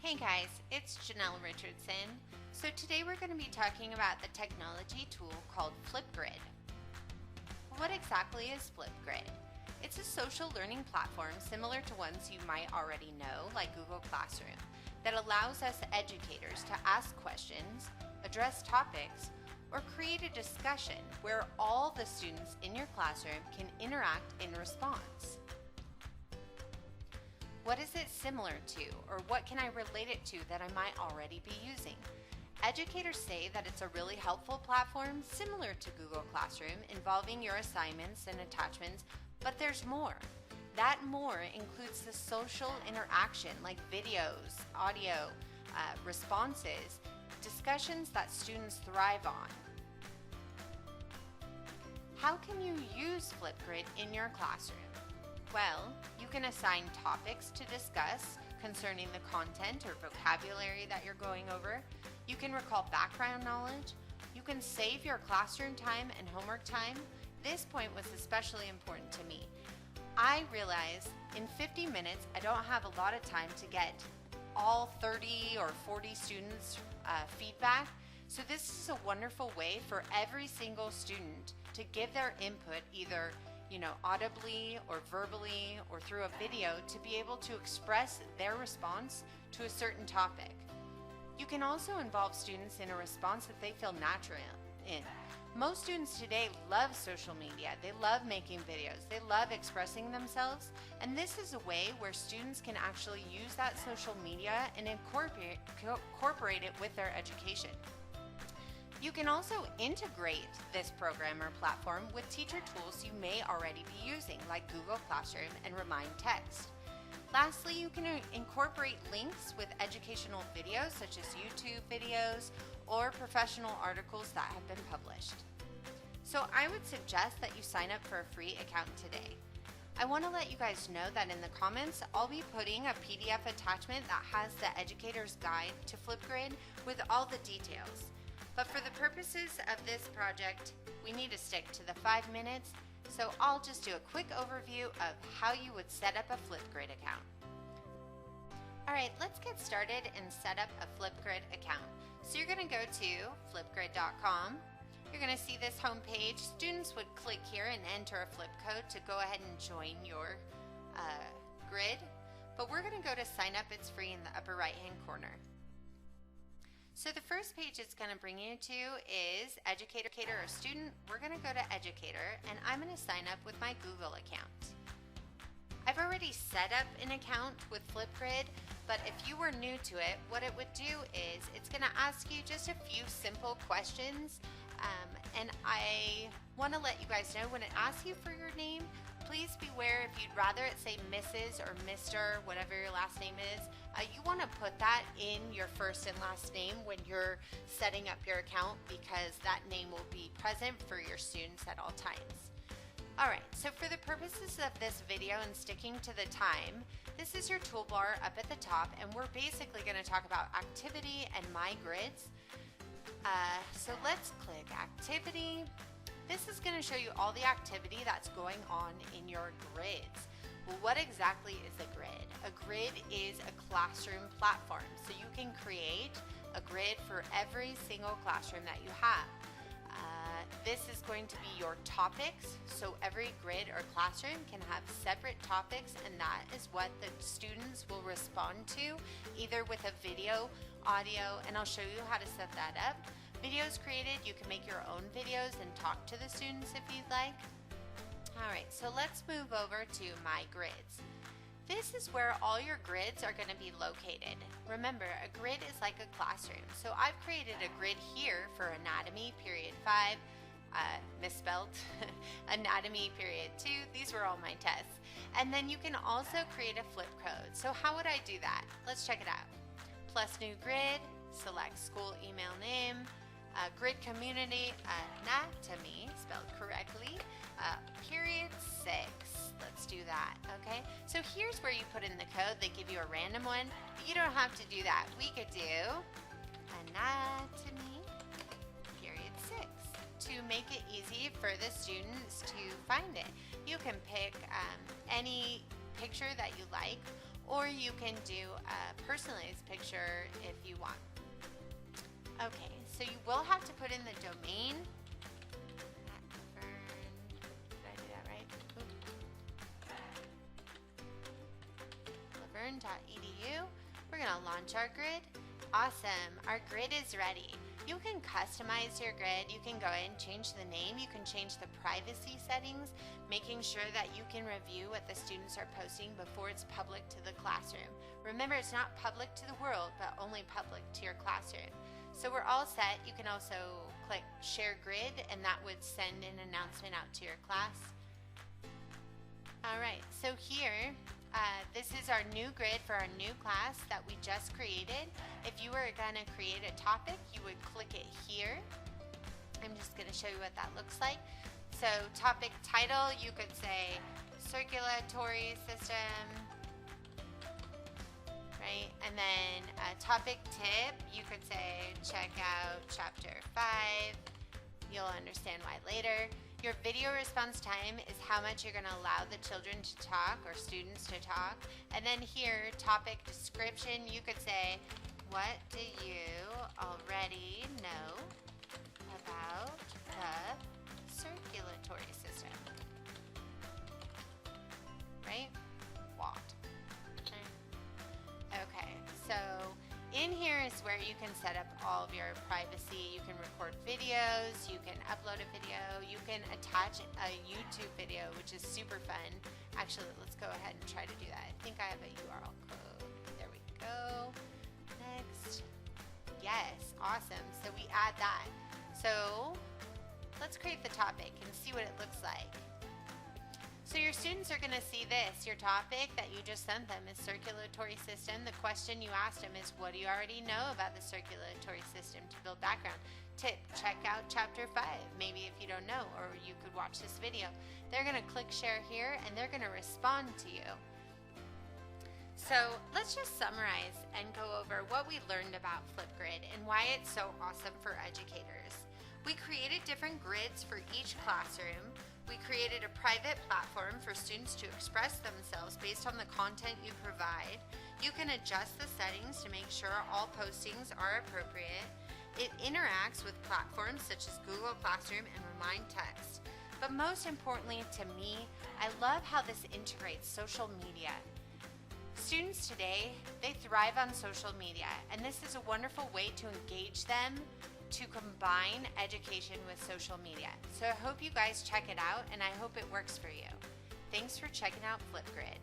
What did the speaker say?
Hey guys, it's Janelle Richardson. So today we're going to be talking about the technology tool called Flipgrid. What exactly is Flipgrid? It's a social learning platform similar to ones you might already know, like Google Classroom, that allows us educators to ask questions, address topics, or create a discussion where all the students in your classroom can interact in response. What is it similar to, or what can I relate it to that I might already be using? Educators say that it's a really helpful platform similar to Google Classroom involving your assignments and attachments, but there's more. That more includes the social interaction like videos, audio, responses, discussions that students thrive on. How can you use Flipgrid in your classroom? Well, you can assign topics to discuss concerning the content or vocabulary that you're going over. You can recall background knowledge. You can save your classroom time and homework time. This point was especially important to me. I realized in 50 minutes, I don't have a lot of time to get all 30 or 40 students' feedback. So this is a wonderful way for every single student to give their input either audibly or verbally or through a video to be able to express their response to a certain topic. You can also involve students in a response that they feel natural in. Most students today love social media. They love making videos. They love expressing themselves. And this is a way where students can actually use that social media and incorporate it with their education. You can also integrate this program or platform with teacher tools you may already be using, like Google Classroom and Remind Text. Lastly, you can incorporate links with educational videos such as YouTube videos or professional articles that have been published. So I would suggest that you sign up for a free account today. I want to let you guys know that in the comments, I'll be putting a PDF attachment that has the educator's guide to Flipgrid with all the details. But for the purposes of this project, we need to stick to the 5 minutes, so I'll just do a quick overview of how you would set up a Flipgrid account. Alright, let's get started and set up a Flipgrid account. So you're going to go to flipgrid.com. You're going to see this home page. Students would click here and enter a flip code to go ahead and join your grid. But we're going to go to sign up. It's free in the upper right hand corner. So the first page it's going to bring you to is educator or student. We're going to go to educator and I'm going to sign up with my Google account. I've already set up an account with Flipgrid, but if you were new to it, what it would do is it's going to ask you just a few simple questions. And I want to let you guys know when it asks you for your name, please beware if you'd rather it say Mrs. or Mr., whatever your last name is, you want to put that in your first and last name when you're setting up your account because that name will be present for your students at all times. Alright, so for the purposes of this video and sticking to the time, this is your toolbar up at the top and we're basically going to talk about activity and my grids. So let's click activity. This is going to show you all the activity that's going on in your grids. Well, what exactly is a grid? A grid is a classroom platform. So you can create a grid for every single classroom that you have. This is going to be your topics. So every grid or classroom can have separate topics and that is what the students will respond to, either with a video, audio, and I'll show you how to set that up. Videos created, you can make your own videos and talk to the students if you'd like. Alright, so let's move over to My Grids. This is where all your grids are going to be located. Remember, a grid is like a classroom. So I've created a grid here for anatomy, period 5, misspelled, anatomy, period 2. These were all my tests. And then you can also create a flip code. So how would I do that? Let's check it out. Plus new grid, select school email name, grid community, anatomy, spelled correctly, period 6. Let's do that, okay? So here's where you put in the code. They give you a random one, but you don't have to do that. We could do anatomy, period 6 to make it easy for the students to find it. You can pick any picture that you like, or you can do a personalized picture if you want. Okay, so you will have to put in the domain. Did I do that right? Laverne.edu. We're going to launch our grid. Awesome, our grid is ready. You can customize your grid. You can go in, change the name. You can change the privacy settings, making sure that you can review what the students are posting before it's public to the classroom. Remember, it's not public to the world, but only public to your classroom. So we're all set. You can also click Share Grid, and that would send an announcement out to your class. All right, so here, this is our new grid for our new class that we just created. If you were going to create a topic, you would click it here. I'm just going to show you what that looks like. So topic title, you could say circulatory system, right? And then a topic tip, you could say check out chapter 5. You'll understand why later. Your video response time is how much you're going to allow the children to talk or students to talk. And then here, topic description, you could say, what do you already know about the circulatory system? Right? What? Okay, so in here is where you can set up all of your privacy. You can record videos, you can upload a video, you can attach a YouTube video, which is super fun. Actually, let's go ahead and try to do that. I think I have a URL code. There we go. Next. Yes, awesome. So we add that. So let's create the topic and see what it looks like. So your students are going to see this. Your topic that you just sent them is circulatory system. The question you asked them is, what do you already know about the circulatory system to build background? Tip, check out chapter 5, maybe if you don't know, or you could watch this video. They're going to click share here, and they're going to respond to you. So let's just summarize and go over what we learned about Flipgrid and why it's so awesome for educators. We created different grids for each classroom. We created a private platform for students to express themselves based on the content you provide. You can adjust the settings to make sure all postings are appropriate. It interacts with platforms such as Google Classroom and Remind Text. But most importantly to me, I love how this integrates social media. Students today, they thrive on social media, and this is a wonderful way to engage them, to combine education with social media. So I hope you guys check it out, and I hope it works for you. Thanks for checking out Flipgrid.